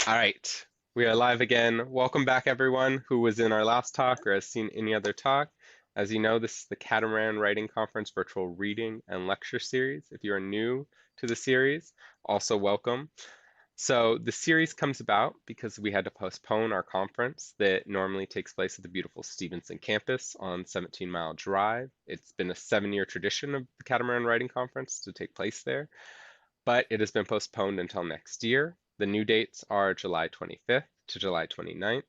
All right, we are live again. Welcome back, everyone who was in our last talk or has seen any other talk. As you know, this is the Catamaran Writing Conference virtual reading and lecture series. If you are new to the series, also welcome. So the series comes about because we had to postpone our conference that normally takes place at the beautiful Stevenson campus on 17 Mile Drive. It's been a 7-year tradition of the Catamaran Writing Conference to take place there, but it has been postponed until next year. The new dates are July 25th to July 29th,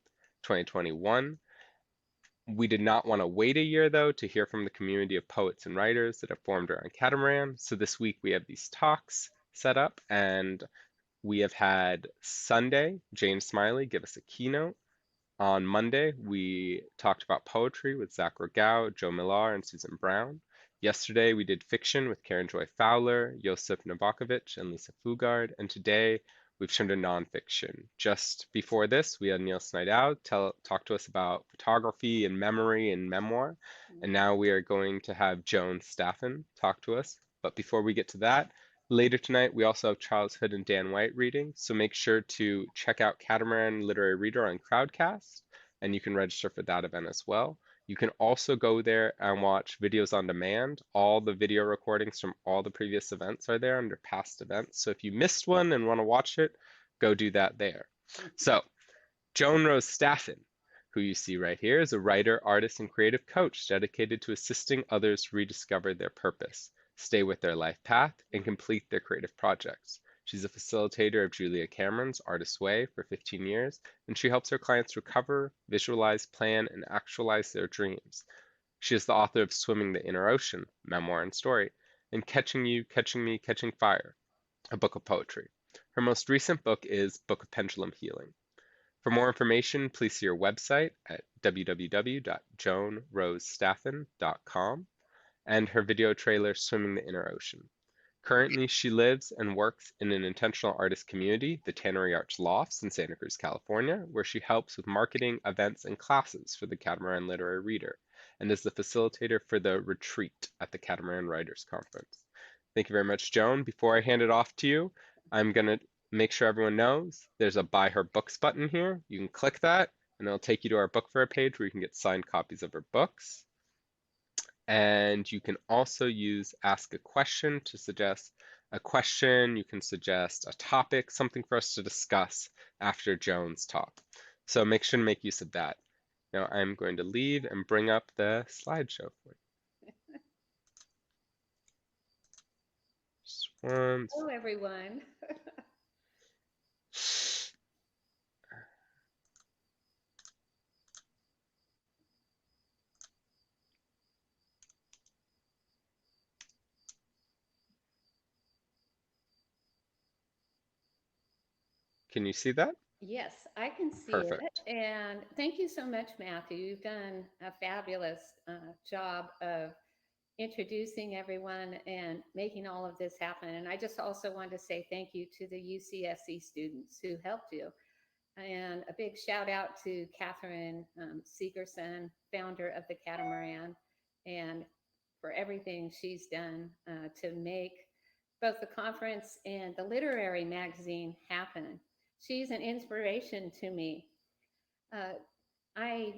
2021. We did not want to wait a year, though, to hear from the community of poets and writers that have formed around Catamaran. So this week we have these talks set up, and we have had Sunday, Jane Smiley give us a keynote. On Monday, we talked about poetry with Zach Rogau, Joe Millar, and Susan Brown. Yesterday, we did fiction with Karen Joy Fowler, Josip Novakovic, and Lisa Fugard. And today, we've turned to nonfiction. Just before this, we had Neil Snydau talk to us about photography and memory and memoir. And now we are going to have Joan Staffen talk to us. But before we get to that, later tonight, we also have Charles Hood and Dan White reading, so make sure to check out Catamaran Literary Reader on Crowdcast, and you can register for that event as well. You can also go there and watch videos on demand. All the video recordings from all the previous events are there under past events, so if you missed one and want to watch it, go do that there. So, Joan Rose Staffen, who you see right here, is a writer, artist, and creative coach dedicated to assisting others rediscover their purpose, stay with their life path, and complete their creative projects. She's a facilitator of Julia Cameron's Artist's Way for 15 years, and she helps her clients recover, visualize, plan, and actualize their dreams. She is the author of Swimming the Inner Ocean, memoir and story, and Catching You, Catching Me, Catching Fire, a book of poetry. Her most recent book is Book of Pendulum Healing. For more information, please see her website at www.joanrosestaffen.com and her video trailer, Swimming the Inner Ocean. Currently, she lives and works in an intentional artist community, the Tannery Arts Lofts in Santa Cruz, California, where she helps with marketing, events, and classes for the Catamaran Literary Reader, and is the facilitator for the retreat at the Catamaran Writers Conference. Thank you very much, Joan. Before I hand it off to you, I'm going to make sure everyone knows there's a Buy Her Books button here. You can click that, and it'll take you to our book fair page where you can get signed copies of her books. And you can also use Ask a Question to suggest a question. You can suggest a topic, something for us to discuss after Joan's talk. So make sure to make use of that. Now I'm going to leave and bring up the slideshow for you. Just one. Hello, everyone. Can you see that? Yes, I can see it. Perfect. And thank you so much, Matthew. You've done a fabulous job of introducing everyone and making all of this happen. And I just also want to say thank you to the UCSC students who helped you. And a big shout out to Catherine Segerson, founder of the Catamaran, and for everything she's done to make both the conference and the literary magazine happen. She's an inspiration to me. Uh, I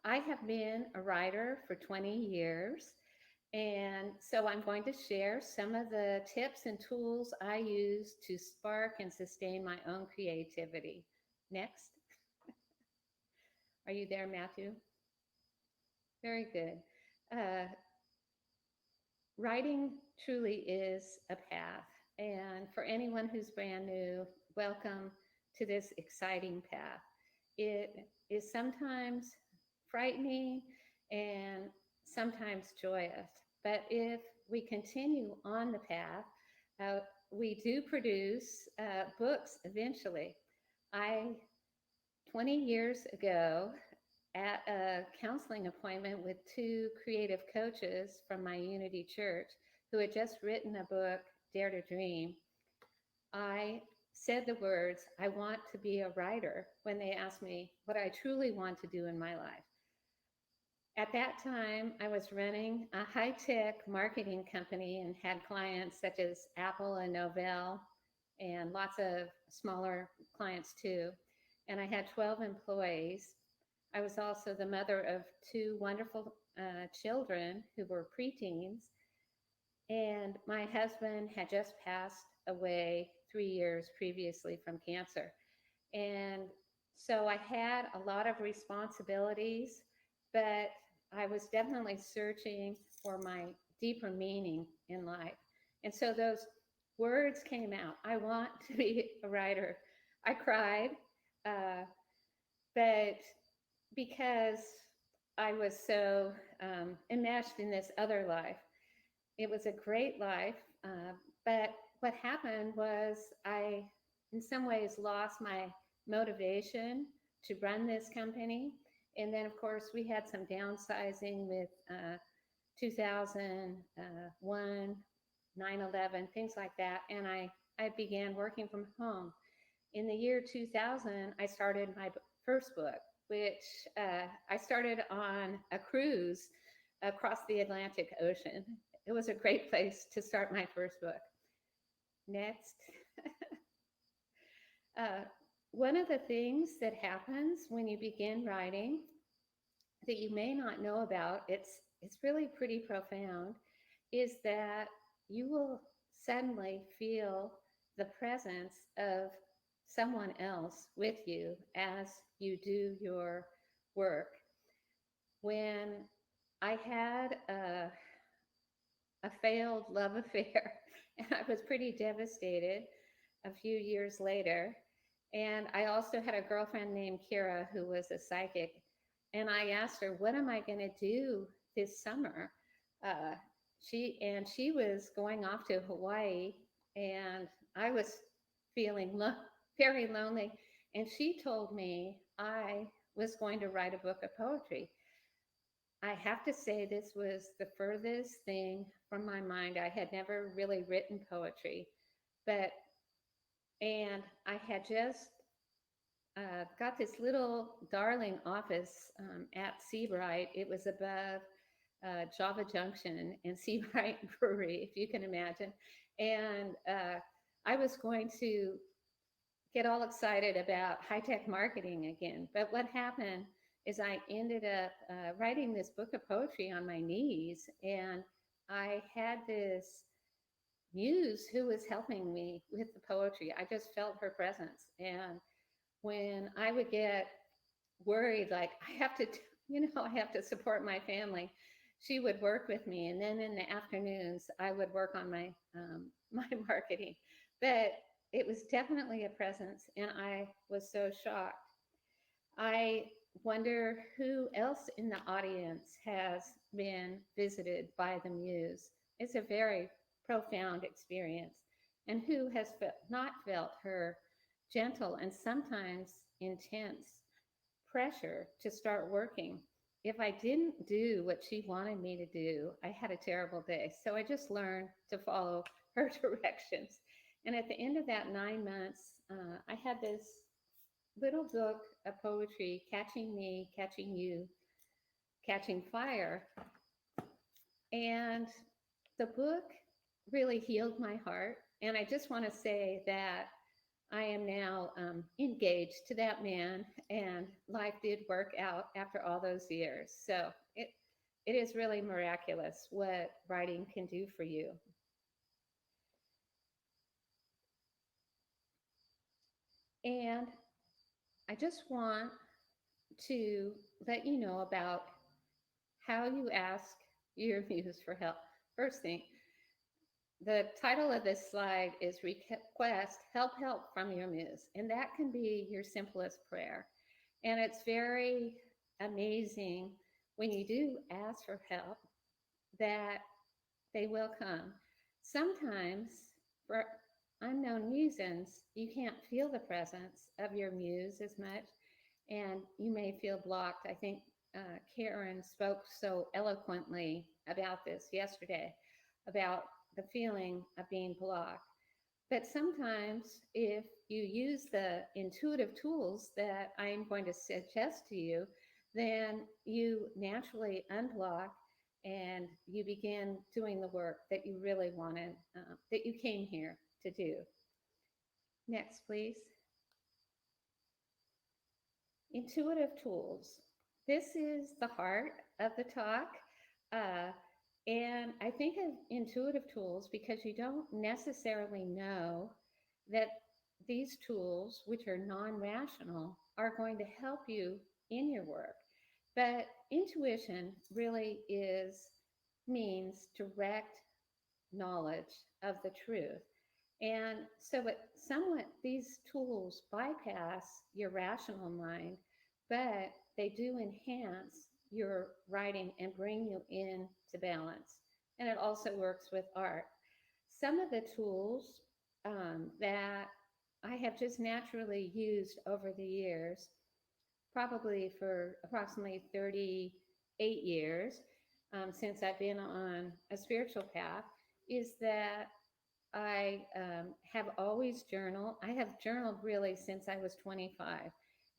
I have been a writer for 20 years, and so I'm going to share some of the tips and tools I use to spark and sustain my own creativity. Next. Are you there, Matthew? Very good. Uh, Writing truly is a path. And for anyone who's brand new, welcome to this exciting path. It is sometimes frightening and sometimes joyous. But if we continue on the path, we do produce books eventually. I, 20 years ago, at a counseling appointment with two creative coaches from my Unity church who had just written a book, Dare to Dream, I said the words, I want to be a writer, when they asked me what I truly want to do in my life. At that time, I was running a high-tech marketing company and had clients such as Apple and Novell, and lots of smaller clients too. And I had 12 employees. I was also the mother of two wonderful children who were preteens. And my husband had just passed away 3 years previously from cancer. And so I had a lot of responsibilities, but I was definitely searching for my deeper meaning in life. And so those words came out: I want to be a writer. I cried, uh, but because I was so enmeshed in this other life, it was a great life. But what happened was I, in some ways, lost my motivation to run this company. And then, of course, we had some downsizing with 2001, 9/11, things like that. And I began working from home. In the year 2000, I started my first book, which I started on a cruise across the Atlantic Ocean. It was a great place to start my first book. Next. uh, One of the things that happens when you begin writing that you may not know about, it's really pretty profound, is that you will suddenly feel the presence of someone else with you as you do your work. When I had a failed love affair, and I was pretty devastated a few years later. And I also had a girlfriend named Kira who was a psychic. And I asked her, "What am I going to do this summer?" Uh, she was going off to Hawaii, and I was feeling very lonely. And she told me I was going to write a book of poetry. I have to say, this was the furthest thing from my mind. I had never really written poetry, but, and I had just got this little darling office at Seabright. It was above Java Junction and Seabright Brewery, if you can imagine. And I was going to get all excited about high-tech marketing again. But what happened is I ended up writing this book of poetry on my knees, and I had this muse who was helping me with the poetry. I just felt her presence. And when I would get worried, like I have to, I have to support my family, she would work with me. And then in the afternoons, I would work on my my marketing. But it was definitely a presence, and I was so shocked. I wonder who else in the audience has been visited by the muse. It's a very profound experience. And who has not felt her gentle and sometimes intense pressure to start working? If I didn't do what she wanted me to do, I had a terrible day. So I just learned to follow her directions. And at the end of that 9 months, I had this little book of poetry, Catching Me, Catching You, Catching Fire. And the book really healed my heart. And I just want to say that I am now engaged to that man, and life did work out after all those years. So it is really miraculous what writing can do for you. And I just want to let you know about how you ask your muse for help. First thing, the title of this slide is Request Help, Help from Your Muse. And that can be your simplest prayer. And it's very amazing when you do ask for help that they will come. Sometimes, for unknown reasons, you can't feel the presence of your muse as much, and you may feel blocked. I think Karen spoke so eloquently about this yesterday, about the feeling of being blocked. But sometimes, if you use the intuitive tools that I'm going to suggest to you, then you naturally unblock and you begin doing the work that you really wanted, that you came here to do. Next, please. Intuitive tools. This is the heart of the talk. Uh, and I think of intuitive tools because you don't necessarily know that these tools, which are non rational, are going to help you in your work. But intuition really is means direct knowledge of the truth. And so it somewhat these tools bypass your rational mind, but they do enhance your writing and bring you into balance. And it also works with art. Some of the tools that I have just naturally used over the years, probably for approximately 38 years since I've been on a spiritual path, is that I have always journaled. I have journaled really since I was 25.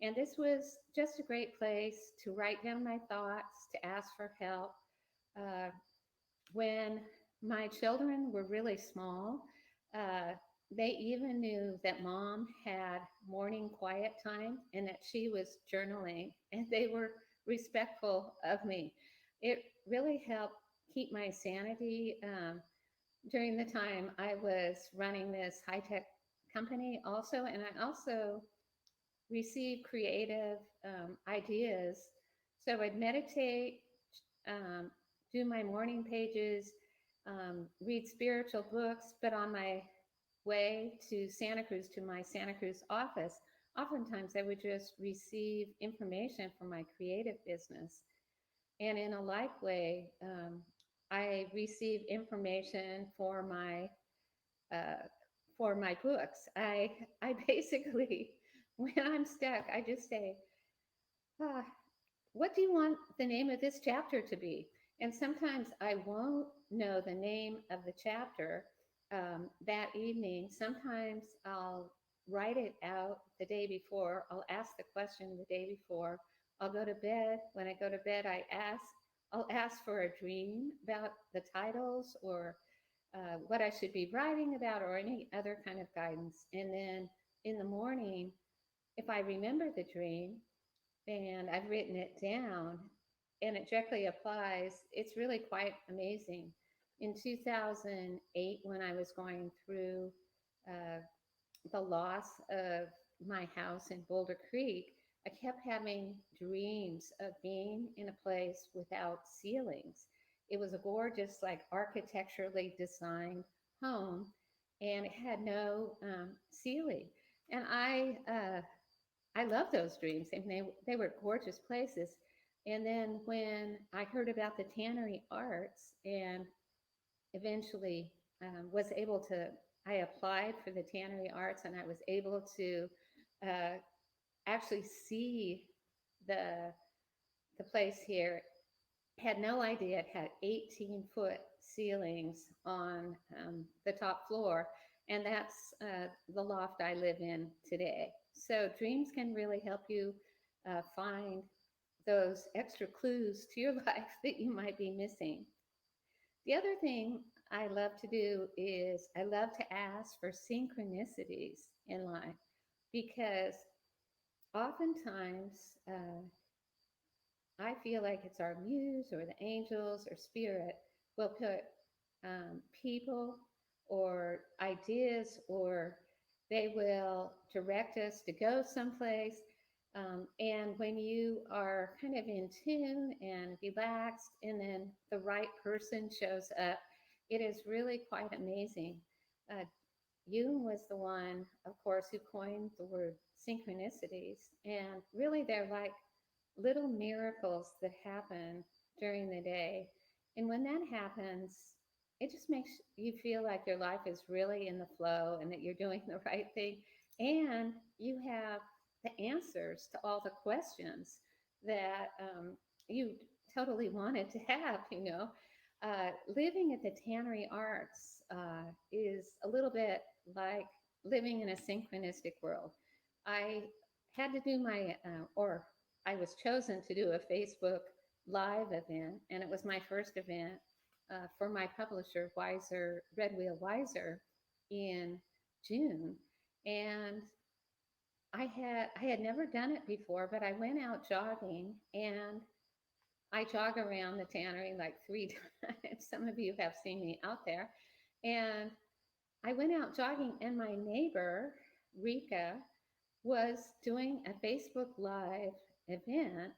And this was just a great place to write down my thoughts, to ask for help. Uh, when my children were really small, uh, they even knew that mom had morning quiet time and that she was journaling, and they were respectful of me. It really helped keep my sanity. During the time I was running this high tech company, also, and I also received creative ideas. So I'd meditate, um, do my morning pages, read spiritual books, but on my way to Santa Cruz, to my Santa Cruz office, oftentimes I would just receive information for my creative business. And in a like way, I receive information uh, for my books. I basically, when I'm stuck, I just say, ah, "What do you want the name of this chapter to be?" And sometimes I won't know the name of the chapter that evening. Sometimes I'll write it out the day before. I'll ask the question the day before. I'll go to bed. When I go to bed, I'll ask for a dream about the titles or what I should be writing about or any other kind of guidance. And then in the morning, if I remember the dream and I've written it down and it directly applies, it's really quite amazing. In 2008, when I was going through uh, the loss of my house in Boulder Creek, I kept having dreams of being in a place without ceilings. It was a gorgeous, like architecturally designed home, and it had no ceiling. And I love those dreams, and they were gorgeous places. And then when I heard about the tannery arts and eventually was able to, I applied for the tannery arts and I was able to uh, actually see the the place here. Had no idea it had 18-foot ceilings on the top floor, and that's the loft I live in today. So dreams can really help you find those extra clues to your life that you might be missing. The other thing I love to do is I love to ask for synchronicities in life because oftentimes I feel like it's our muse or the angels or spirit will put people or ideas, or they will direct us to go someplace. And when you are kind of in tune and relaxed, and then the right person shows up, it is really quite amazing. Uh, Jung was the one, of course, who coined the word synchronicities. And really, they're like little miracles that happen during the day. And when that happens, it just makes you feel like your life is really in the flow and that you're doing the right thing. And you have the answers to all the questions that you totally wanted to have, you know. Living at the Tannery Arts is a little bit like living in a synchronistic world. I had to do or I was chosen to do a Facebook Live event, and it was my first event for my publisher, Wiser Red Wheel Wiser, in June. And I had never done it before, but I went out jogging, and I jog around the tannery like 3 times. Some of you have seen me out there. And I went out jogging, and my neighbor, Rika, was doing a Facebook Live event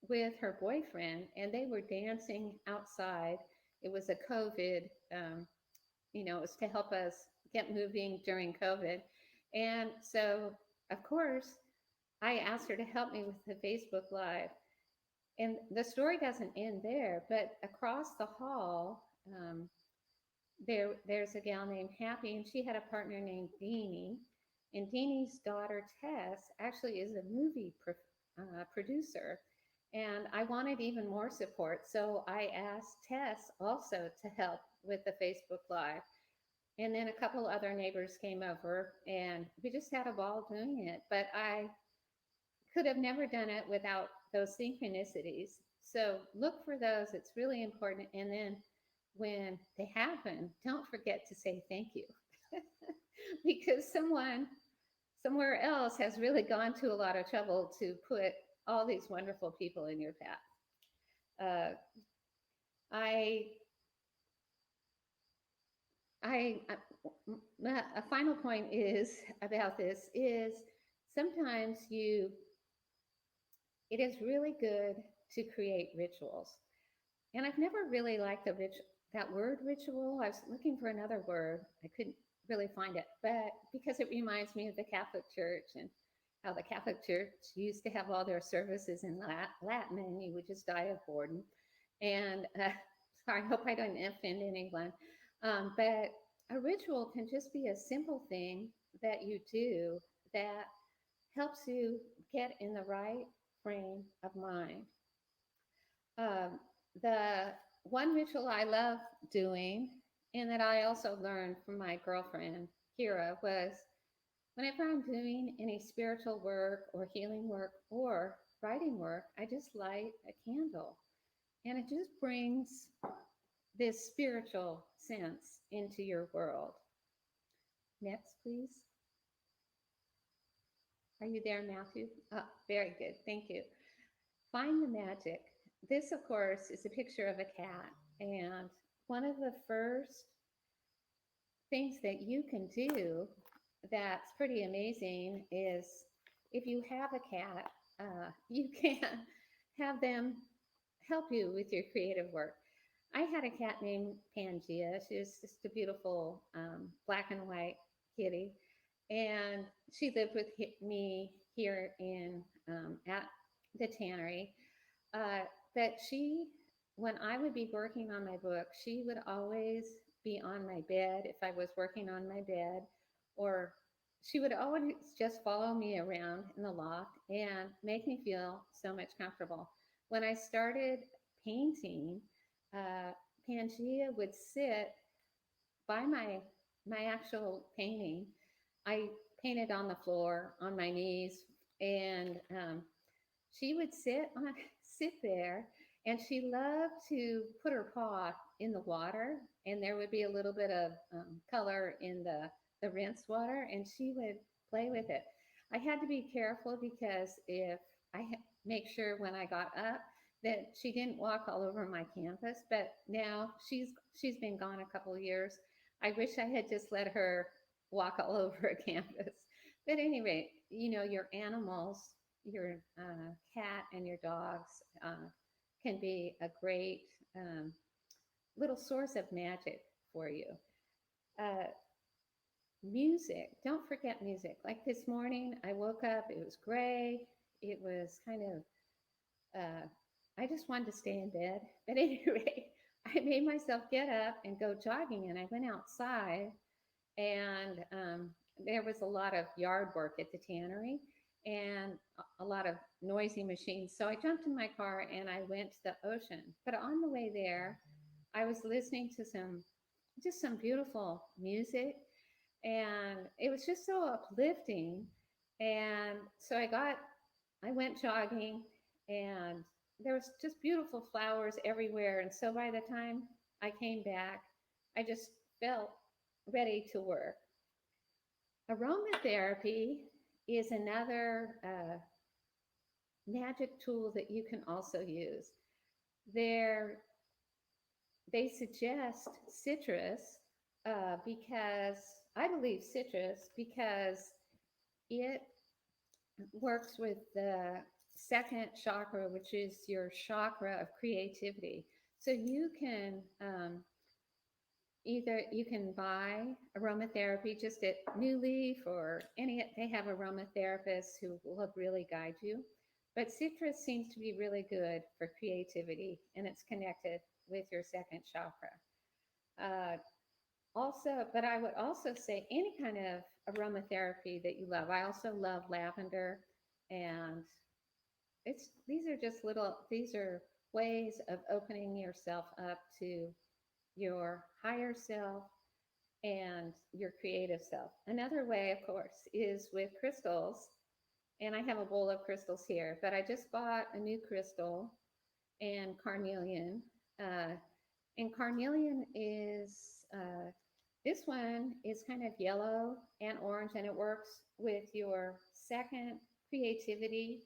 with her boyfriend, and they were dancing outside. It was a COVID, it was to help us get moving during COVID. And so, of course, I asked her to help me with the Facebook Live. And the story doesn't end there, but across the hall, there's a gal named Happy, and she had a partner named Deanie. And Deanie's daughter, Tess, actually is a movie producer. And I wanted even more support. So I asked Tess also to help with the Facebook Live. And then a couple other neighbors came over, and we just had a ball doing it. But I could have never done it without those synchronicities. So look for those. It's really important. And then when they happen, don't forget to say thank you because someone somewhere else has really gone to a lot of trouble to put all these wonderful people in your path. Uh, I, a final point is about this is sometimes it is really good to create rituals. And I've never really liked that word ritual. I was looking for another word. I couldn't really find it, but because it reminds me of the Catholic Church and how the Catholic Church used to have all their services in Latin, and you would just die of boredom. And sorry, I hope I don't offend anyone. But a ritual can just be a simple thing that you do that helps you get in the right frame of mind. Um, the one ritual I love doing, and that I also learned from my girlfriend, Kira, was whenever I'm doing any spiritual work or healing work or writing work, I just light a candle. And it just brings this spiritual sense into your world. Next, please. Are you there, Matthew? Oh, very good. Thank you. Find the magic. This, of course, is a picture of a cat. And one of the first things that you can do that's pretty amazing is if you have a cat, you can have them help you with your creative work. I had a cat named Pangea. She was just a beautiful black and white kitty. And she lived with me here at the tannery. Uh, but when I would be working on my book, she would always be on my bed if I was working on my bed, or she would always just follow me around in the loft and make me feel so much comfortable. When I started painting, uh, Pangea would sit by my actual painting. I painted on the floor on my knees, and she would sit there, and she loved to put her paw in the water, and there would be a little bit of color in the rinse water, and she would play with it. I had to be careful because if make sure when I got up that she didn't walk all over my canvas. But now she's been gone a couple of years. I wish I had just let her walk all over a canvas. But anyway, your animals, your cat and your dogs can be a great little source of magic for you. Uh, Music, don't forget music. Like this morning, I woke up, it was gray. It was kind of, I just wanted to stay in bed. But anyway, I made myself get up and go jogging, and I went outside, and there was a lot of yard work at the tannery and a lot of noisy machines. So I jumped in my car and I went to the ocean. But on the way there, I was listening to some beautiful music, and it was just so uplifting. And so I went jogging, and there was just beautiful flowers everywhere. And so by the time I came back, I just felt ready to work. Aromatherapy is another magic tool that you can also use. They're, they suggest citrus because I believe citrus because it works with the second chakra, which is your chakra of creativity. So you can either you can buy aromatherapy just at New Leaf or any, they have aromatherapists who will really guide you. But citrus seems to be really good for creativity and it's connected with your second chakra. Uh, Also, but I would also say any kind of aromatherapy that you love. I also love lavender, and it's, these are just little, these are ways of opening yourself up to your higher self and your creative self. Another way, of course, is with crystals. And I have a bowl of crystals here, but I just bought a new crystal and carnelian. Uh, and carnelian is, this one is kind of yellow and orange, and it works with your second creativity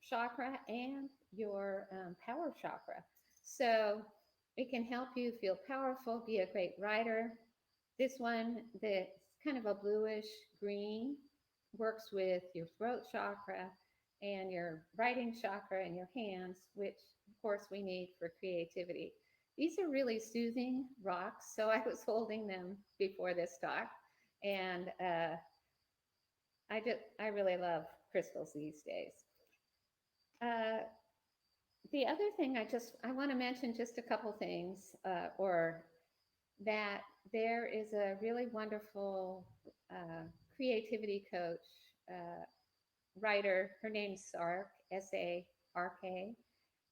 chakra and your power chakra. So it can help you feel powerful, be a great writer. This one that's kind of a bluish green works with your throat chakra and your writing chakra and your hands, which of course we need for creativity. These are really soothing rocks, so I was holding them before this talk, and I really love crystals these days. Uh, the other thing I want to mention just a couple things, or that there is a really wonderful uh, creativity coach, uh, writer. Her name's Sark, Sark,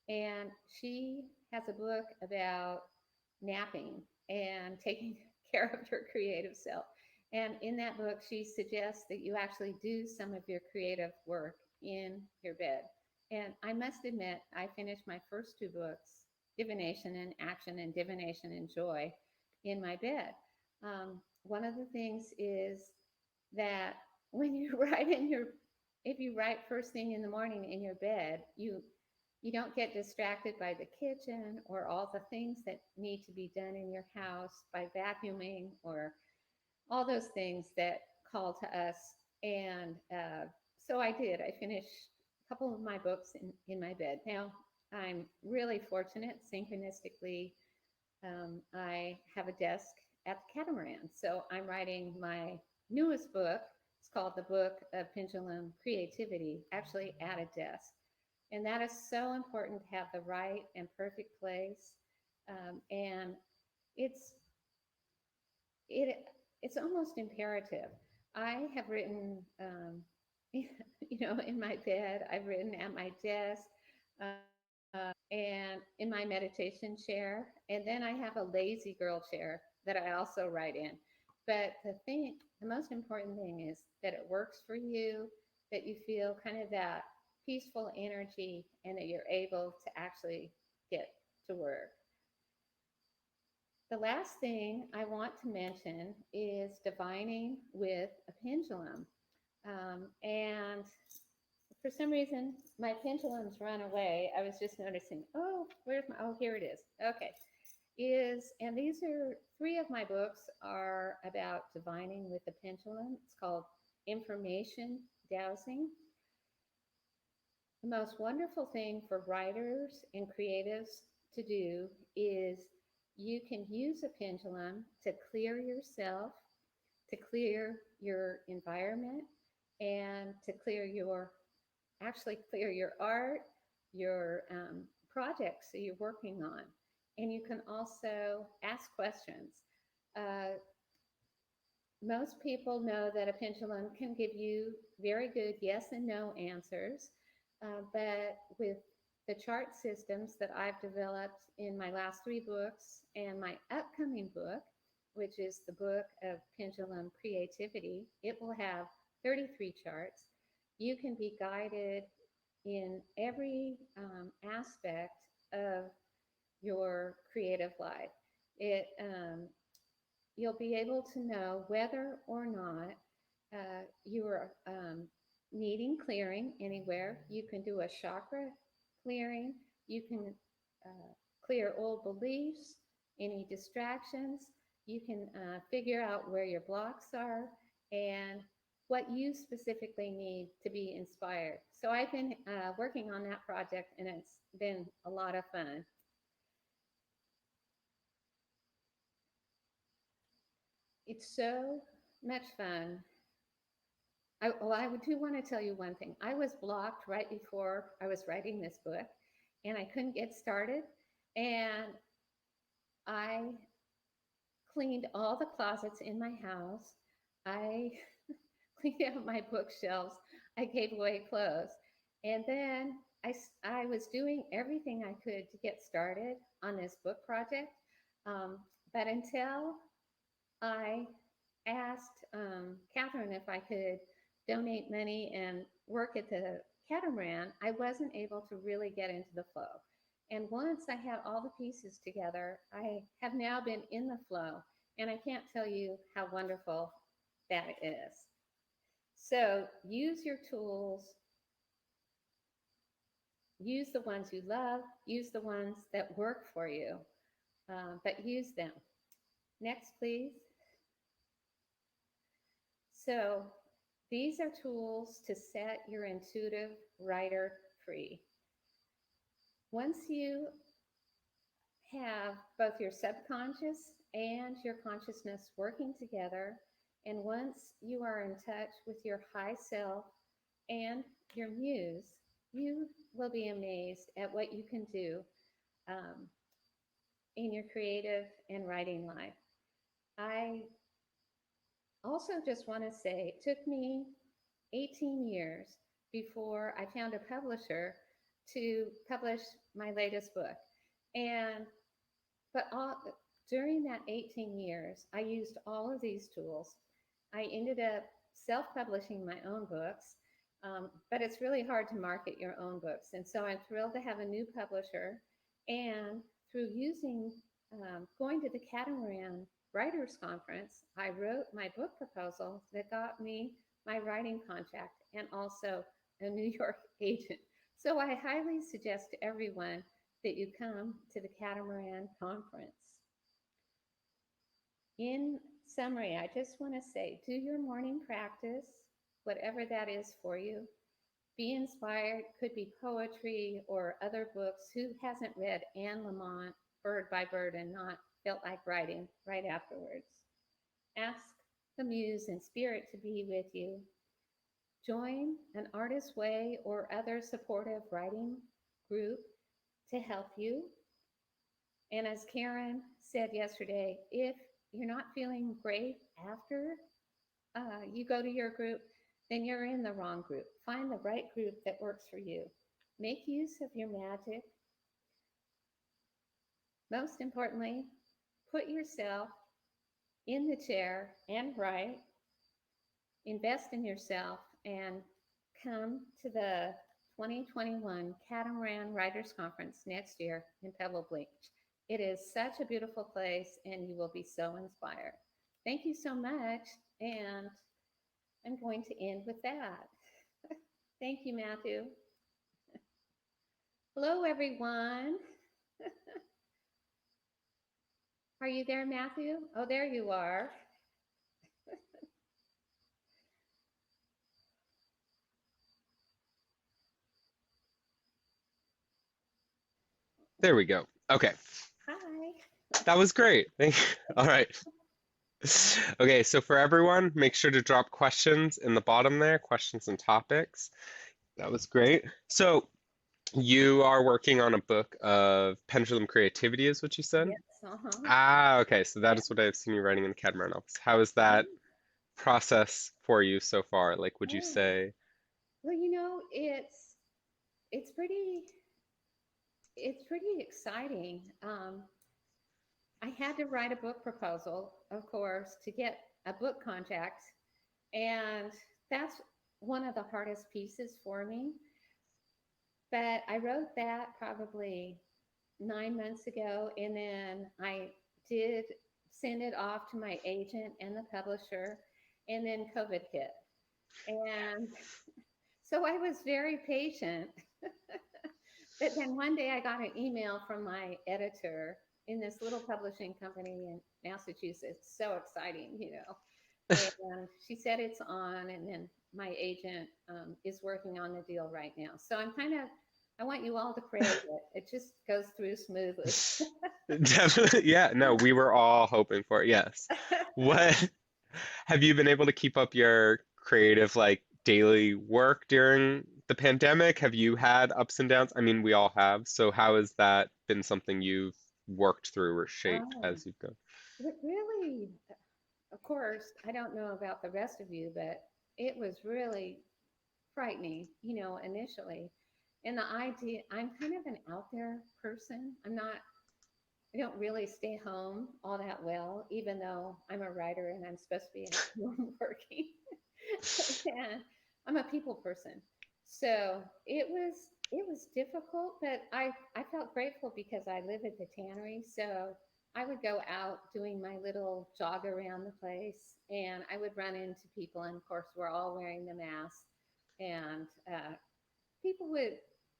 and she has a book about napping and taking care of your creative self. And in that book, she suggests that you actually do some of your creative work in your bed. And I must admit, I finished my first two books, Divination and Action and Divination and Joy, in my bed. One of the things is that when you write in your, if you write first thing in the morning in your bed, you don't get distracted by the kitchen or all the things that need to be done in your house by vacuuming or all those things that call to us. And so I did. I finished a couple of my books in my bed. Now, I'm really fortunate, synchronistically, I have a desk at the Catamaran. So I'm writing my newest book. It's called The Book of Pendulum Creativity, actually at a desk. And that is so important to have the right and perfect place. And it's it it's almost imperative. I have written, in my bed. I've written at my desk, and in my meditation chair, and then I have a lazy girl chair that I also write in. But the most important thing is that it works for you, that you feel kind of that peaceful energy, and that you're able to actually get to work. The last thing I want to mention is divining with a pendulum. And for some reason, my pendulum's run away. I was just noticing, oh, where's my, oh, here it is. Okay. And these are three of my books are about divining with the pendulum. It's called Information Dowsing. The most wonderful thing for writers and creatives to do is you can use a pendulum to clear yourself, to clear your environment, and to clear your, actually clear your art, your projects that you're working on. And you can also ask questions. Uh, Most people know that a pendulum can give you very good yes and no answers, but with the chart systems that I've developed in my last three books and my upcoming book, which is the book of Pendulum Creativity, it will have 33 charts. You can be guided in every aspect of your creative life. It You'll be able to know whether or not you are needing clearing anywhere, you can do a chakra clearing. You can clear old beliefs, any distractions. You can figure out where your blocks are and what you specifically need to be inspired. So I've been working on that project, and it's been a lot of fun. It's so much fun. I do want to tell you one thing. I was blocked right before I was writing this book, and I couldn't get started. And I cleaned all the closets in my house. I cleaned out my bookshelves. I gave away clothes. And then I was doing everything I could to get started on this book project. Um, but until I asked Catherine if I could donate money and work at the Catamaran, I wasn't able to really get into the flow. And once I had all the pieces together, I have now been in the flow, and I can't tell you how wonderful that is. So use your tools, use the ones you love, use the ones that work for you, but use them. Next, please. So these are tools to set your intuitive writer free. Once you have both your subconscious and your consciousness working together, and once you are in touch with your high self and your muse, you will be amazed at what you can do um, in your creative and writing life. I also just want to say it took me 18 years before I found a publisher to publish my latest book. And but during that 18 years, I used all of these tools. I ended up self-publishing my own books, but it's really hard to market your own books. And so I'm thrilled to have a new publisher. And through going to the Catamaran Writers Conference, I wrote my book proposal that got me my writing contract and also a New York agent. So I highly suggest to everyone that you come to the Catamaran Conference. In summary, I just want to say do your morning practice, whatever that is for you. Be inspired, could be poetry or other books. Who hasn't read Anne Lamott, Bird by Bird, and not felt like writing right afterwards? Ask the muse and spirit to be with you. Join an Artist Way or other supportive writing group to help you. And as Karen said yesterday, if you're not feeling great after you go to your group, then you're in the wrong group. Find the right group that works for you. Make use of your magic. Most importantly, put yourself in the chair and write. Invest in yourself and come to the 2021 Catamaran Writers Conference next year in Pebble Beach. It is such a beautiful place, and you will be so inspired. Thank you so much, and I'm going to end with that. Thank you, Matthew. Hello, everyone. Are you there, Matthew? Oh, there you are. There we go. Okay, Hi. that was great. Thank you. All right. Okay, so for everyone, make sure to drop questions in the bottom there, questions and topics. That was great. So you are working on a book of pendulum creativity, is what you said? Yes. Uh-huh. Ah, okay. So that Yeah. is what I've seen you writing in the Catamaran office. How is that process for you so far? Like, would you Oh. say? Well, it's pretty it's pretty exciting. I had to write a book proposal, of course, to get a book contract, and that's one of the hardest pieces for me. But I wrote that probably 9 months ago, and then I did send it off to my agent and the publisher. and then COVID hit. And so I was very patient. But then one day I got an email from my editor in this little publishing company in Massachusetts. So exciting, you know. And she said it's on, and then my agent is working on the deal right now. So I want you all to pray that it just goes through smoothly. Definitely. Yeah, no, we were all hoping for it. Yes. What have you been able to keep up your creative like daily work during the pandemic? Have you had ups and downs? I mean, we all have. So how has that been something you've worked through or shaped Oh, as you've gone? really, of course, I don't know about the rest of you, but it was really frightening, you know, initially. And the idea, I'm kind of an out there person. I don't really stay home all that well, even though I'm a writer and I'm supposed to be at home working. And I'm a people person. So it was difficult, but I felt grateful because I live at the tannery. So I would go out doing my little jog around the place, and I would run into people. And of course, we're all wearing the mask. And people would,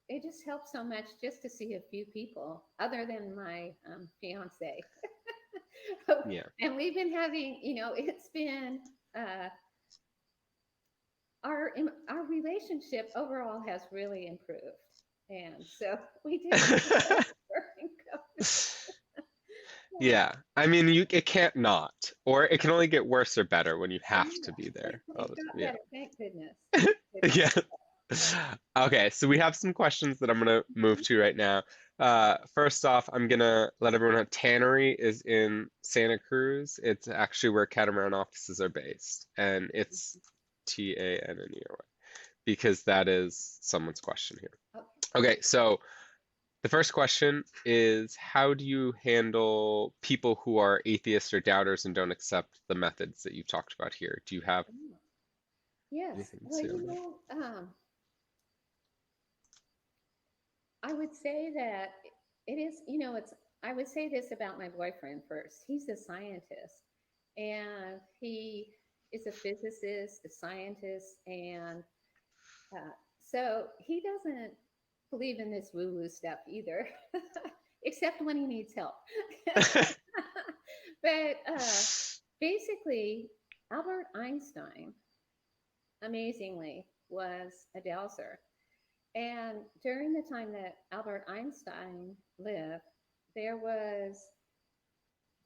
it just helped so much just to see a few people other than my fiance. Yeah. And we've been having, you know, it's been uh, our relationship overall has really improved, and so we did really well during COVID. Yeah, Yeah. I mean, you it can't not, or it can only get worse or better when you have to be yeah, there all it the got time. better. Thank goodness. Yeah. Thank goodness. Yeah. Yeah. Okay, so we have some questions that I'm gonna move to right now. First off, I'm gonna let everyone know Tannery is in Santa Cruz. It's actually where Catamaran offices are based, and it's Tanney because that is someone's question here. Okay. Okay, so the first question is how do you handle people who are atheists or doubters and don't accept the methods that you've talked about here? Do you have Oh, yes. anything to Well, say on you that? know, I would say that it is, you know, it's, I would say this about my boyfriend first. He's a scientist, and he is a physicist, a scientist, and so he doesn't believe in this woo woo stuff either, except when he needs help. But basically, Albert Einstein, amazingly, was a dowser. And during the time that Albert Einstein lived, there was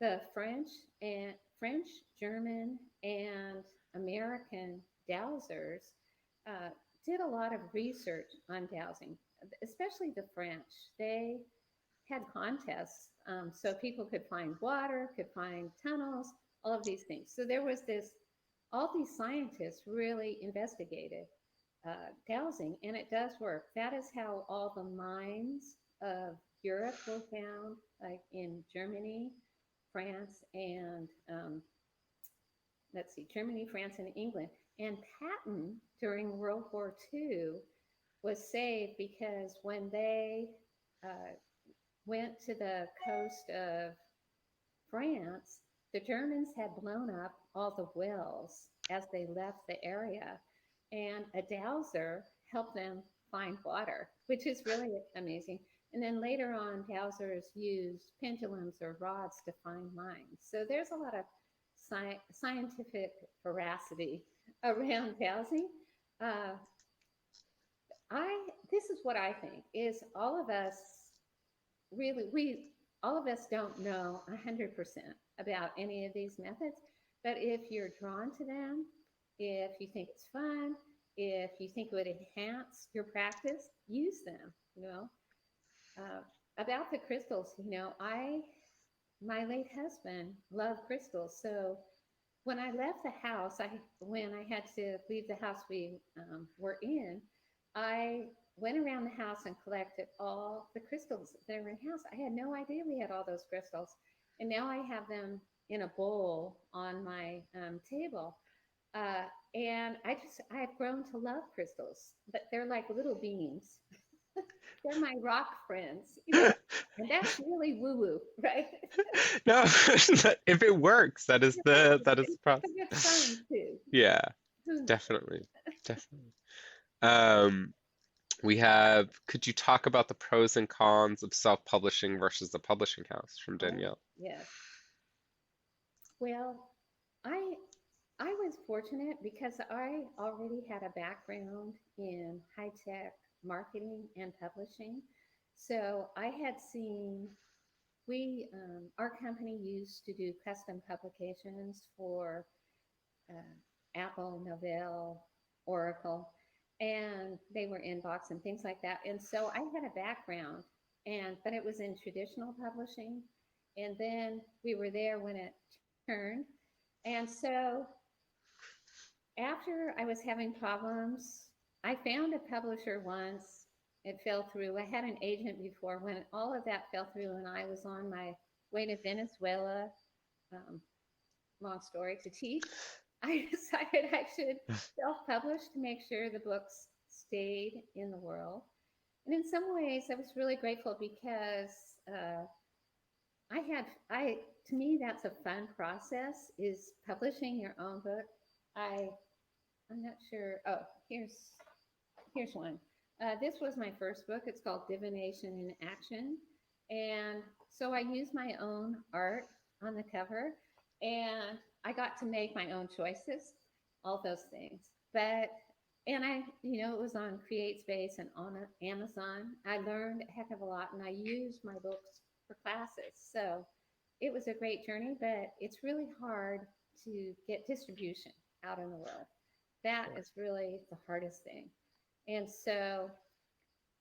the French, German, and American dowsers uh, did a lot of research on dowsing, especially the French. They had contests so people could find water, could find tunnels, all of these things. So there was this, all these scientists really investigated dowsing, and it does work. That is how all the mines of Europe were found, like in Germany, France, and let's see, Germany, France, and England. And Patton during World War II was saved because when they uh, went to the coast of France, the Germans had blown up all the wells as they left the area, and a dowser helped them find water, which is really amazing. And then later on, dowsers used pendulums or rods to find mines. So there's a lot of scientific veracity around dowsing. Uh, this is what I think is all of us really, we all of us don't know 100% about any of these methods, but if you're drawn to them, if you think it's fun, if you think it would enhance your practice, use them. You know, uh, about the crystals. You know, I my late husband loved crystals, so when I left the house, I when I had to leave the house we were in, I went around the house and collected all the crystals that were in the house. I had no idea we had all those crystals, and now I have them in a bowl on my table. Uh, and I've grown to love crystals, but they're like little beans. They're my rock friends, you know, and that's really woo-woo, right? No, if it works, Right. that is And the process. it's fun too. Yeah, Who knew? definitely. Definitely. Um, we have, could you talk about the pros and cons of self-publishing versus the publishing house from Oh, Danielle? yes. Well, I I was fortunate because I already had a background in high tech marketing and publishing. So I had seen our company used to do custom publications for Apple, Novell, Oracle, and they were inbox and things like that. And so I had a background, but it was in traditional publishing. And then we were there when it turned. And so after I was having problems, I found a publisher once. It fell through. I had an agent before when all of that fell through, and I was on my way to Venezuela. Um, Long story to teach. I decided I should self-publish to make sure the books stayed in the world. And in some ways, I was really grateful because I to me that's a fun process is publishing your own book. I I'm not sure. Oh, here's one. This was my first book. It's called Divination in Action, and so I used my own art on the cover, and I got to make my own choices, all those things. But it was on CreateSpace and on Amazon. I learned a heck of a lot, and I used my books for classes. So it was a great journey, but it's really hard to get distribution out in the world. That Sure. is really the hardest thing. And so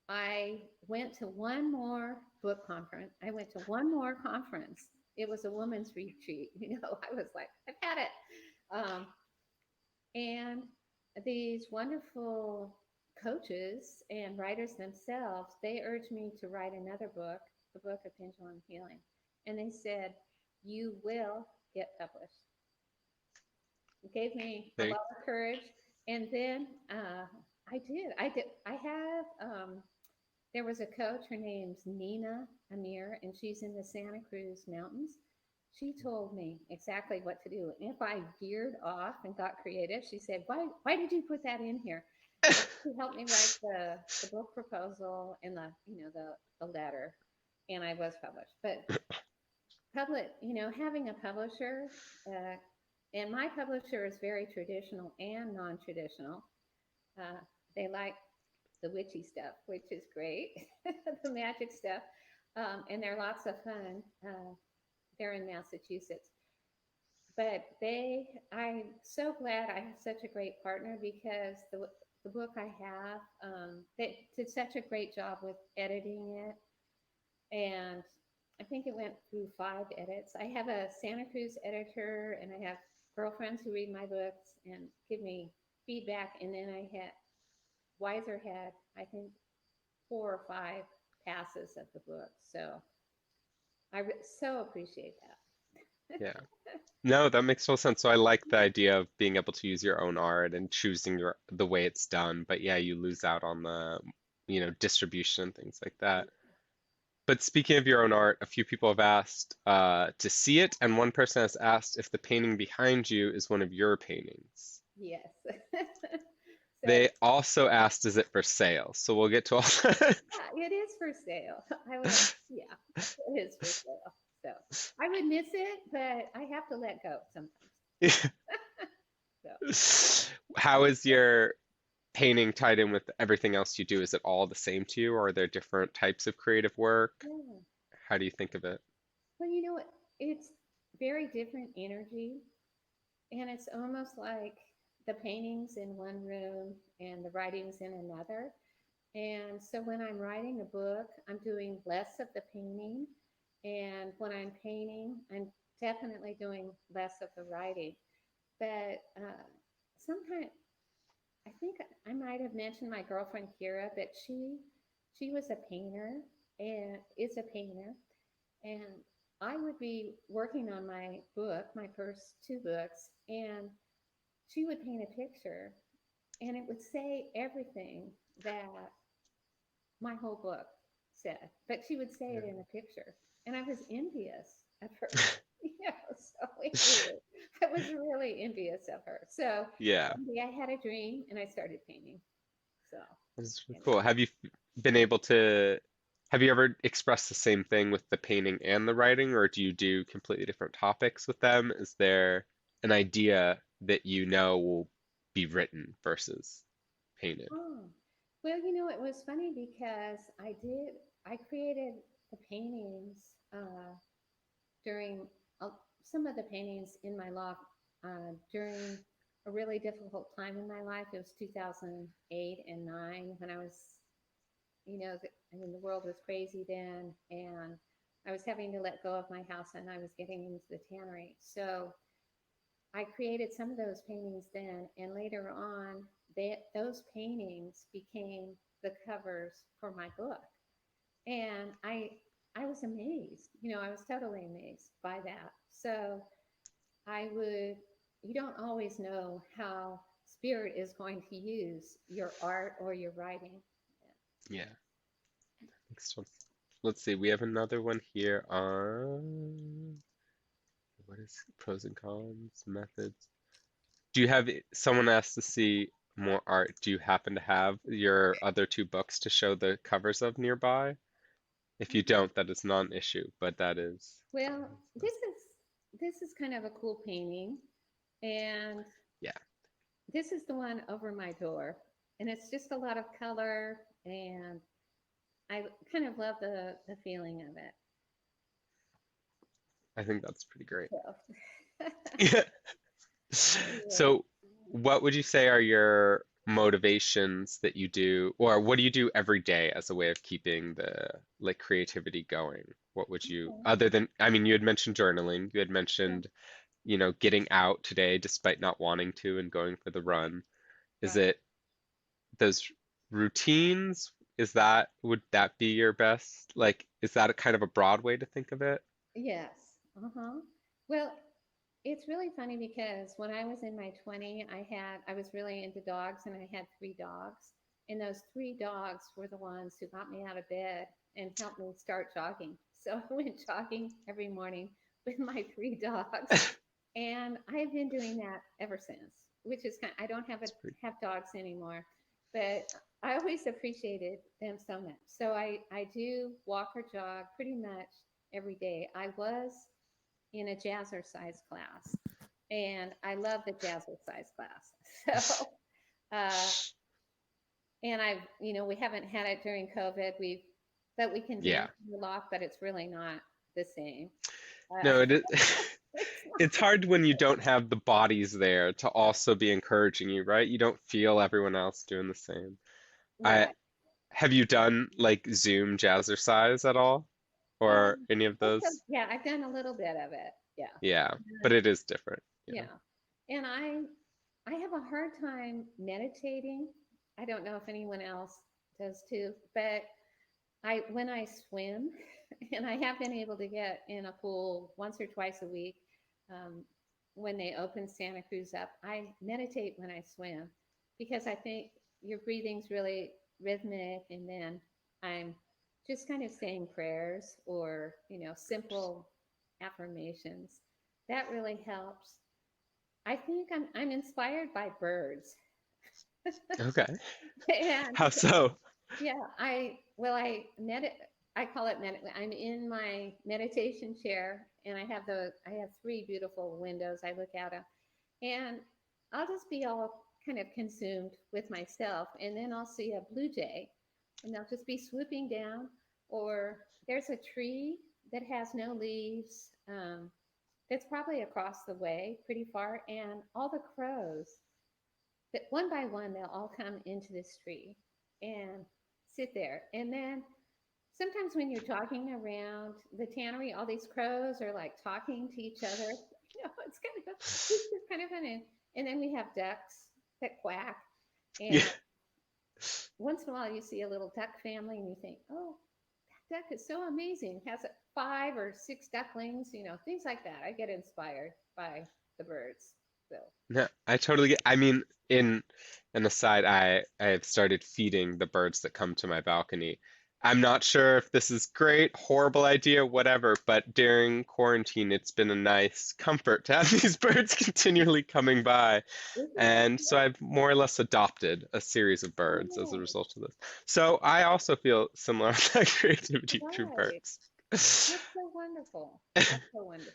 I went to one more book conference. I went to one more conference. It was a woman's retreat. I was like, I've had it. Um, and these wonderful coaches and writers themselves, they urged me to write another book, the book of pendulum healing. And they said, you will get published. It gave me a They, lot of courage. And then I did. I did. I have. There was a coach. Her name's Nina Amir, and she's in the Santa Cruz Mountains. She told me exactly what to do. And if I veered off and got creative, she said, "Why did you put that in here?" And she helped me write the book proposal and the letter, and I was published. But having a publisher, uh, and my publisher is very traditional and non-traditional. Uh, they like the witchy stuff, which is great, the magic stuff, and they're lots of fun. They're in Massachusetts, but I'm so glad I have such a great partner because the book I have, they did such a great job with editing it, and I think it went through 5 edits. I have a Santa Cruz editor, and I have girlfriends who read my books and give me feedback. And then I had Wiser had, I think, 4 or 5 passes of the book. So so appreciate that. yeah. No, that makes total sense. So I like the idea of being able to use your own art and choosing the way it's done. But yeah, you lose out on the, distribution and things like that. But speaking of your own art, a few people have asked to see it, and one person has asked if the painting behind you is one of your paintings. Yes. So They also asked, is it for sale? So we'll get to all that. yeah, it is for sale. Yeah, it is for sale. So I would miss it, but I have to let go sometimes. So How is your painting tied in with everything else you do? Is it all the same to you, or are there different types of creative work? yeah. How do you think of it? Well, it's very different energy, and it's almost like the paintings in one room and the writings in another. And so when I'm writing a book, I'm doing less of the painting. And when I'm painting, I'm definitely doing less of the writing. But sometimes I think I might have mentioned my girlfriend Kira, but she was a painter and is a painter. And I would be working on my book, my first 2 books, and she would paint a picture and it would say everything that my whole book said, but she would say it in a picture. And I was envious of her. So I was really envious of her. So Yeah, one day I had a dream and I started painting. So, that's really you cool. know. Have you been able to, have you ever expressed the same thing with the painting and the writing, or do you do completely different topics with them? Is there an idea that you know will be written versus painted? Oh, well, it was funny because I created the paintings during some of the paintings in my loft during a really difficult time in my life. It was 2008 and 9 when I was, I mean, the world was crazy then, and I was having to let go of my house and I was getting into the tannery. So I created some of those paintings then, and later on, those paintings became the covers for my book. And I was amazed. I was totally amazed by that. So I would, you don't always know how spirit is going to use your art or your writing. Yeah, makes sense. Let's see, we have another one here on what is pros and cons, methods. Do you have someone asked to see more art? Do you happen to have your other two books to show the covers of nearby? If you Yeah. don't, that is not an issue, but that is. Well, this is kind of a cool painting, and Yeah, this is the one over my door, and it's just a lot of color, and I kind of love the feeling of it. I think that's pretty great. So, yeah. So, what would you say are your motivations that you do, or what do you do every day as a way of keeping the like creativity going? What would you, Okay. other than, I mean, you had mentioned journaling, you had Yeah. mentioned, getting out today despite not wanting to and going for the run. Is Right. it those routines? Would that be your best? Like, is that a kind of a broad way to think of it? Yes. Uh-huh. Well, it's really funny because when I was in my 20, I was really into dogs and I had three dogs. And those three dogs were the ones who got me out of bed and helped me start jogging. So I went jogging every morning with my three dogs. And I've been doing that ever since, which is I don't It's pretty, have dogs anymore, but I always appreciated them so much. So I do walk or jog pretty much every day. I was in a jazzercise class, and I love the jazzercise class. So, uh, and we haven't had it during COVID. But we can yeah. dance in the loft, but it's really not the same. No, it is. It's It's hard when you don't have the bodies there to not also be encouraging you, right? You don't feel everyone else doing the same. I right. have you done like Zoom jazzercise at all? Or Um, any of those? yeah, I've done a little bit of it. Yeah. Yeah, but And, it is different. Yeah. yeah. And I have a hard time meditating. I don't know if anyone else does too, but I when I swim, and I have been able to get in a pool once or twice a week, um, when they open Santa Cruz up, I meditate when I swim because I think your breathing's really rhythmic, and then I'm just kind of saying prayers or simple affirmations. That really helps. I think I'm inspired by birds, Okay. and How so? yeah, I call it I'm in my meditation chair, and I have three beautiful windows I look out of, and I'll just be all kind of consumed with myself, and then I'll see a blue jay, and they'll just be swooping down, or there's a tree that has no leaves, that's probably across the way pretty far, and all the crows that one by one they'll all come into this tree and sit there. And then sometimes when you're jogging around the tannery, all these crows are like talking to each other. It's just kind of fun. And then we have ducks that quack. Yeah. And once in a while you see a little duck family and you think, oh, that duck is so amazing. Has five or six ducklings, things like that. I get inspired by the birds. So No, I totally get, I mean, in an aside, I have started feeding the birds that come to my balcony. I'm not sure if this is great, horrible idea, whatever, but during quarantine, it's been a nice comfort to have these birds continually coming by. Isn't that And so I've more or less adopted a series of birds as a right? result of this. So I also feel similar to that creativity through Right. birds. That's so wonderful. That's so wonderful.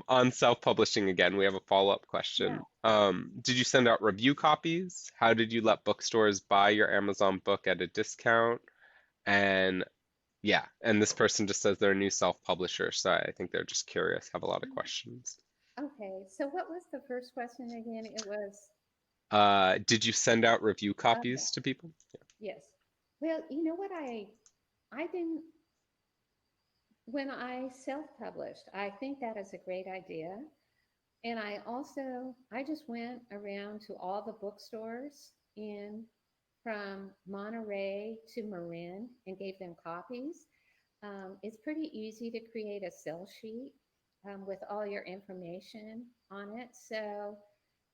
On self-publishing again, we have a follow-up Yeah. question. Did you send out review copies? How did you let bookstores buy your Amazon book at a discount? And yeah, and this person just says they're a new self-publisher, so I think they're just curious, have a lot of questions. Okay. So what was the first question again? It was Did you send out review okay. copies to people? Yes. Well, you know what I didn't when I self-published, I think that is a great idea. And I just went around to all the bookstores in from Monterey to Marin and gave them copies. It's pretty easy to create a sell sheet with all your information on it, so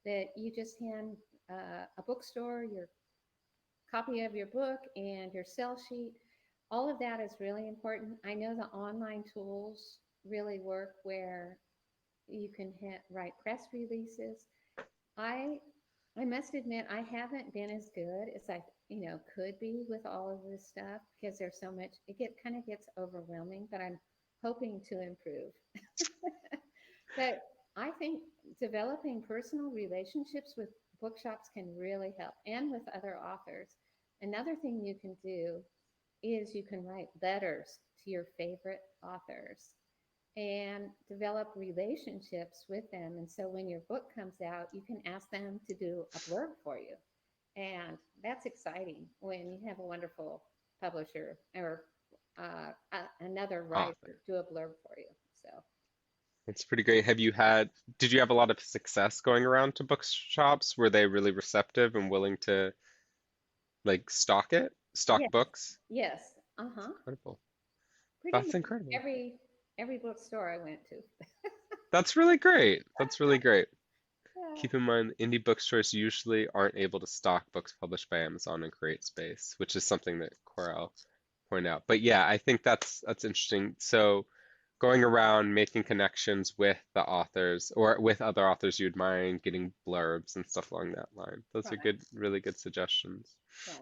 that you just hand a bookstore your copy of your book and your sell sheet. All of that is really important. I know the online tools really work where you can write press releases. I I must admit I haven't been as good as I could be with all of this stuff because there's so much. It kind of gets overwhelming, but I'm hoping to improve. But I think developing personal relationships with bookshops can really help, and with other authors. Another thing you can do is you can write letters to your favorite authors and develop relationships with them. And so when your book comes out, you can ask them to do a blurb for you. And that's exciting when you have a wonderful publisher or another Author. writer do a blurb for you. So, It's pretty great. Did you have a lot of success going around to bookshops? Were they really receptive and willing to like stock yes, books? yes, uh It's huh. incredible. Pretty That's much incredible. every bookstore I went to. That's really great. That's really great. Yeah. Keep in mind, indie bookstores usually aren't able to stock books published by Amazon and create space, which is something that Corel pointed out. But yeah, I think that's interesting. So going around making connections with the authors or with other authors you admire and getting blurbs and stuff along that line. Those are Right, good, really good suggestions. right.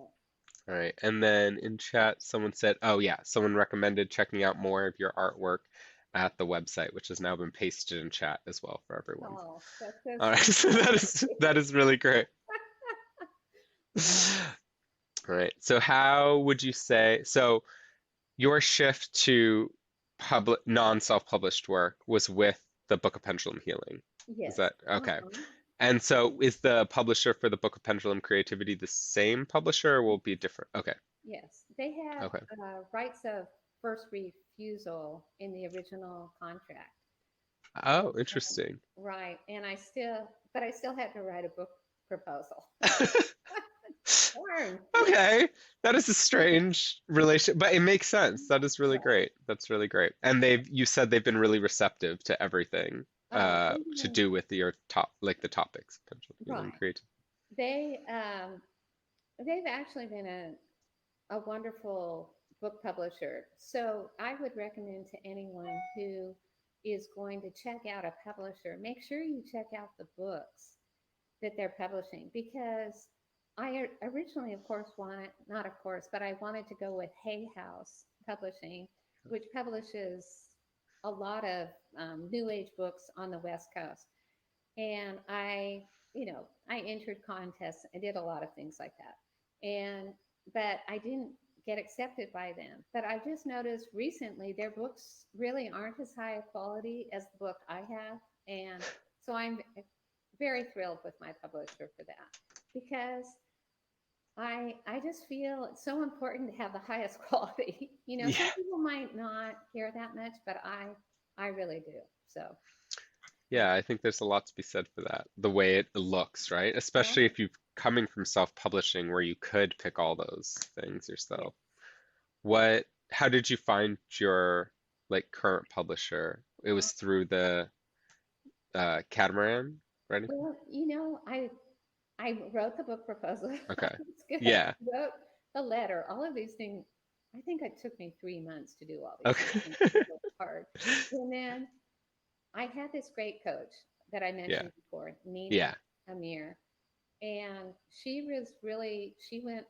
All right. And then in chat, someone said, oh yeah, someone recommended checking out more of your artwork at the website, which has now been pasted in chat as well for everyone. Oh, that's so All right, sweet. so that is really great. All right. So how would you say, so your shift to public non-self-published work was with the Book of Pendulum Healing. Is Yes. that okay? Uh-huh. And so is the publisher for the Book of Pendulum Creativity the same publisher or will it be different? Okay. Yes, they had Okay. rights of first refusal in the original contract. Oh, And, interesting. right, and I still had to write a book proposal. Darn. Okay. That is a strange relation, but it makes sense. That is really Right. great. That's really great. And you said they've been really receptive to everything They've to been do with your like the topics, Pendulum Healing right. Creativity. They they've actually been a wonderful book publisher. So I would recommend to anyone who is going to check out a publisher, make sure you check out the books that they're publishing because I originally, of course, wanted, not of course, but I wanted to go with Hay House Publishing, which publishes a lot of new age books on the West Coast. And I entered contests. I did a lot of things like that. But I didn't get accepted by them. But I just noticed recently their books really aren't as high a quality as the book I have. And so I'm very thrilled with my publisher for that because I just feel it's so important to have the highest quality. Yeah. Some people might not care that much, but I really do. So Yeah, I think there's a lot to be said for that. The way it looks, right? Especially right, if you're coming from self-publishing where you could pick all those things yeah, yourself. yeah. How did you find your like current publisher? It Uh, was through the Catamaran writing? well, I wrote the book proposal. Okay. It's good. Yeah. Wrote the letter. All of these things. I think it took me 3 months to do all these Okay. things. It was so hard. And then I had this great coach that I Yeah. mentioned before, Nina Yeah. Amir, and she was really, she went,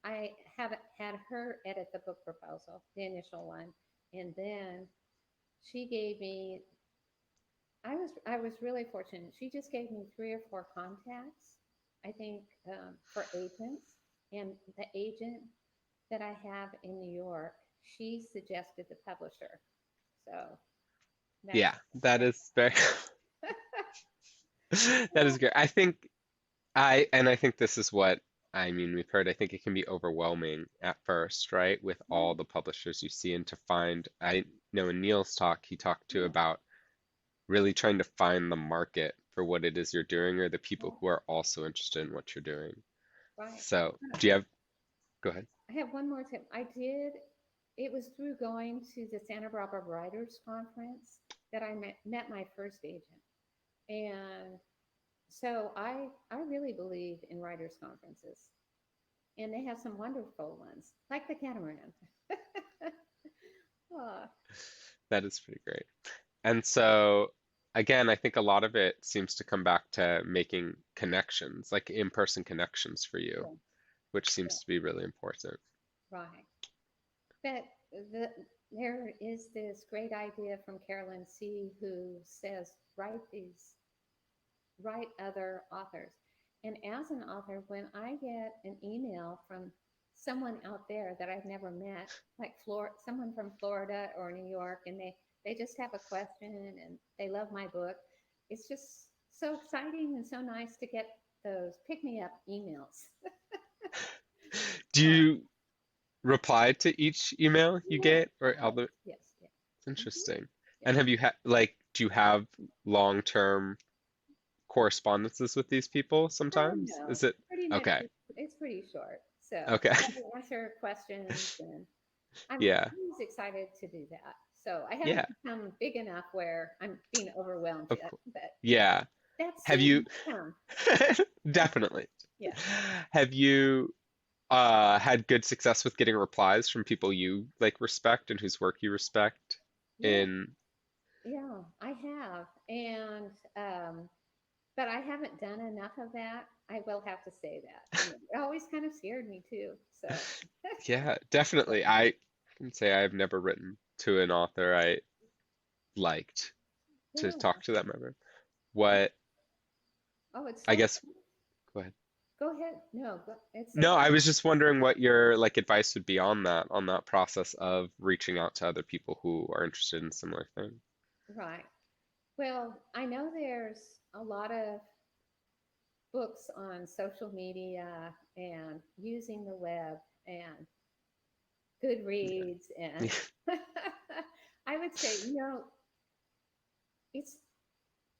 I have had her edit the book proposal, the initial one, and then she gave me, I was really fortunate. She just gave me 3 or 4 contacts, I think, for agents, and the agent that I have in New York, she suggested the publisher. So that's Yeah. That that's is very that is great. I think this is what I mean, we've heard, I think it can be overwhelming at first, right? With all right. the publishers you see, and to find, I know in Neil's talk, he talked to Yeah, about really trying to find the market for what it is you're doing, or the yeah, people who are also interested in what you're doing. right. So, Yeah. do you have, go ahead. I have one more tip. It was through going to the Santa Barbara Writers Conference that I met my first agent. And so I really believe in writers' conferences. And they have some wonderful ones, like the Catamaran. Ah, That is pretty great. And so, again, I think a lot of it seems to come back to making connections, like in-person connections for you, yeah, which yeah, seems to be really important. right. But the, there is this great idea from Carolyn C., who says, write other authors. And as an author, when I get an email from someone out there that I've never met, like someone from Florida or New York, and they just have a question and they love my book, it's just so exciting and so nice to get those pick me up emails. Do Oh, you reply to each email you yes, get, or yes, other? yes, yes. It's Hmm. interesting. Yeah. And have you had, like, do you have long-term correspondences with these people sometimes? No, Is it pretty much okay? it's pretty short. So Okay. I have to answer questions, and I'm Yeah. always excited to do that. So I haven't Yeah. become big enough where I'm being overwhelmed Of yet, course. but Yeah. that's Have you soon to come. definitely. Yeah. Have you had good success with getting replies from people you like respect and whose work you respect Yeah. in Yeah, I have. And but I haven't done enough of that. I will have to say that. And it always kind of scared me too. So yeah, definitely. I can say I've never written to an author I liked to yeah. talk to them ever. Yeah. What Oh, it's I so guess go ahead. go ahead. No, it's No, okay. I was just wondering what your like advice would be on that process of reaching out to other people who are interested in similar things. Right. Well, I know there's a lot of books on social media and using the web and Goodreads Yeah. and I would say, it's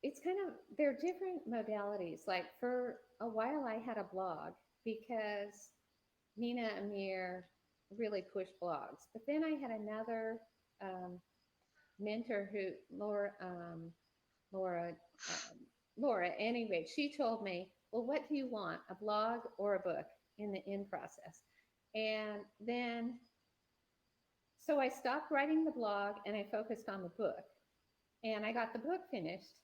it's kind of they're different modalities. Like for a while I had a blog because Nina Amir really pushed blogs. But then I had another um, mentor who Laura Laura, anyway, she told me, well, what do you want, a blog or a book in the in process? And then, so I stopped writing the blog and I focused on the book. And I got the book finished.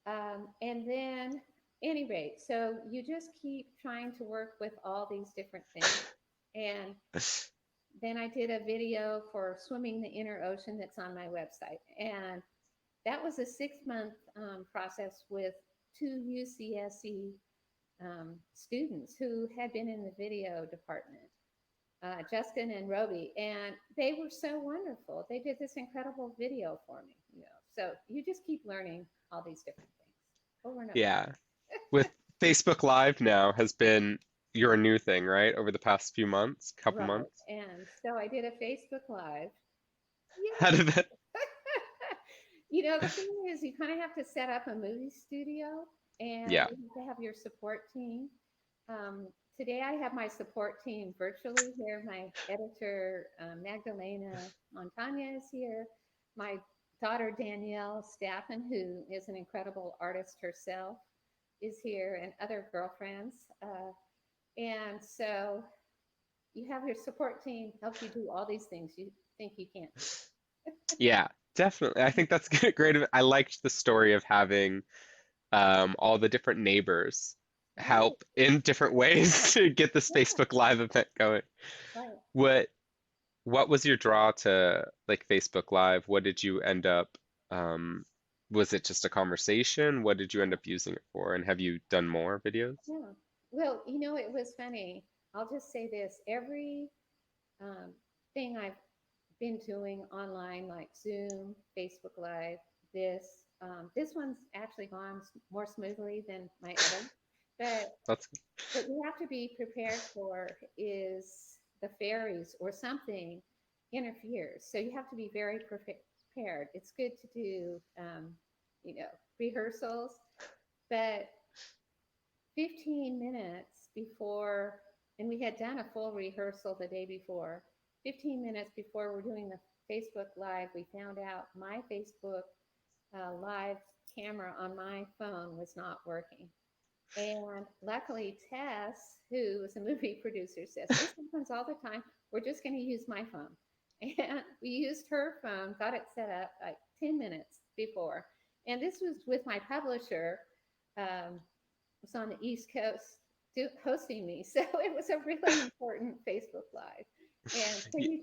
And then, anyway, so you just keep trying to work with all these different things. And then I did a video for swimming the inner ocean that's on my website. And that was a 6 month process with two UCSC students who had been in the video department, Justin and Roby, and they were so wonderful. They did this incredible video for me, So you just keep learning all these different things over and over. Yeah. With Facebook Live now has been your new thing, right? Over the past few months, couple Right. months. And so I did a Facebook Live. How did that? Yeah. The thing is, you kind of have to set up a movie studio and Yeah. you have to have your support team. Um, Today, I have my support team virtually here. My editor, Magdalena Montagna, is here. My daughter, Danielle Staffen, who is an incredible artist herself, is here, and other girlfriends. And so you have your support team help you do all these things you think you can't do. Yeah, definitely. I think that's great. I liked the story of having all the different neighbors Right. help in different ways to get this Yeah. Facebook Live event going. Right. What what was your draw to like Facebook Live? What did you end up um was it just a conversation? What did you end up using it for? And have you done more videos? Yeah. Well, it was funny. I'll just say this: every um, thing I've been doing online, like Zoom, Facebook Live, this one's actually gone more smoothly than my other. But That's what you have to be prepared for is the fairies or something interferes. So you have to be very prepared. It's good to do, rehearsals, but 15 minutes before, and we had done a full rehearsal the day before. 15 minutes before we're doing the Facebook Live, we found out my Facebook Live camera on my phone was not working. And luckily, Tess, who is a movie producer, says, "This happens all the time. We're just going to use my phone." And we used her phone, got it set up like 10 minutes before. And this was with my publisher, was on the East Coast hosting me. So it was a really important Facebook Live. And so you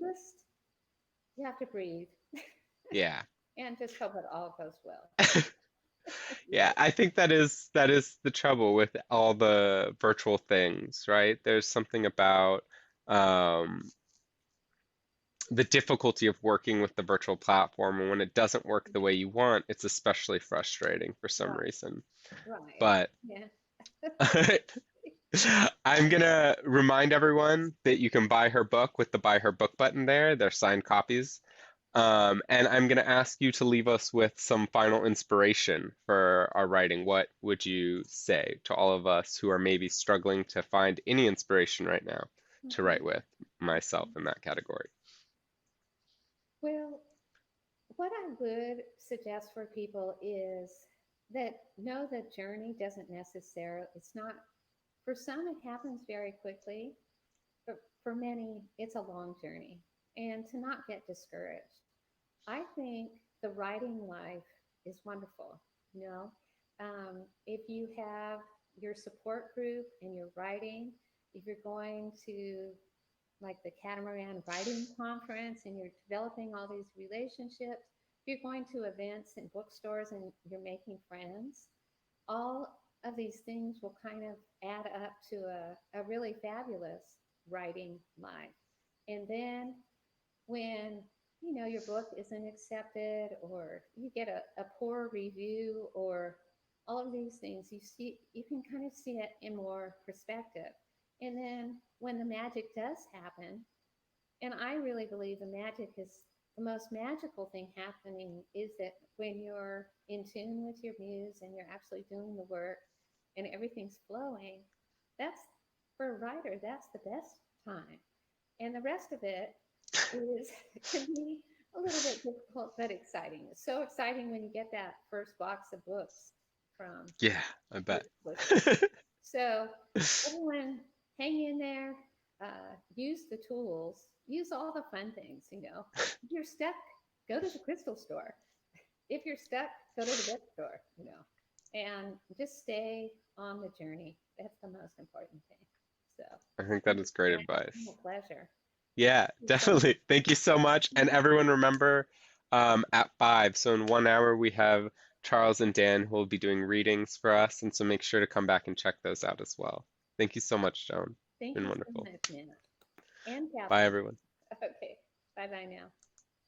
have to breathe yeah. and just hope it all goes well. Yeah, I think that is the trouble with all the virtual things, right? There's something about um, the difficulty of working with the virtual platform, and when it doesn't work the way you want, it's especially frustrating for some Right, reason. right. But Yeah. I'm gonna remind everyone that you can buy her book with the buy her book button there. They're signed copies. And I'm going to ask you to leave us with some final inspiration for our writing. What would you say to all of us who are maybe struggling to find any inspiration right now to Mhm. write with, myself in that category? Well, what I would suggest for people is that know that journey doesn't necessarily, it's not, for some, it happens very quickly, but for many, it's a long journey. And to not get discouraged. I think the writing life is wonderful. You know, if you have your support group and you're writing, if you're going to like the Catamaran Writing Conference and you're developing all these relationships, if you're going to events and bookstores and you're making friends, all of these things will kind of add up to a really fabulous writing life. And then when your book isn't accepted or you get a poor review or all of these things, you can kind of see it in more perspective. And then when the magic does happen, and I really believe the magic is the most magical thing happening is that when you're in tune with your muse and you're actually doing the work and everything's flowing, that's, for a writer, that's the best time. And the rest of it is can be a little bit difficult but exciting. It's so exciting when you get that first box of books from Yeah, I your bet. publisher. So everyone, hang in there. Use the tools. Use all the fun things. If you're stuck, go to the crystal store. If you're stuck, go to the bookstore. And just stay on the journey. That's the most important thing. So, I think that is great yeah, it's been advice. a pleasure. Yeah, Thank you so much. definitely. Thank you so much. And everyone remember at 5, so in 1 hour, we have Charles and Dan who will be doing readings for us. And so make sure to come back and check those out as well. Thank you so much, Joan. Thank Been you so wonderful. much, Nana and Bye, Catherine. everyone. Okay, bye bye now.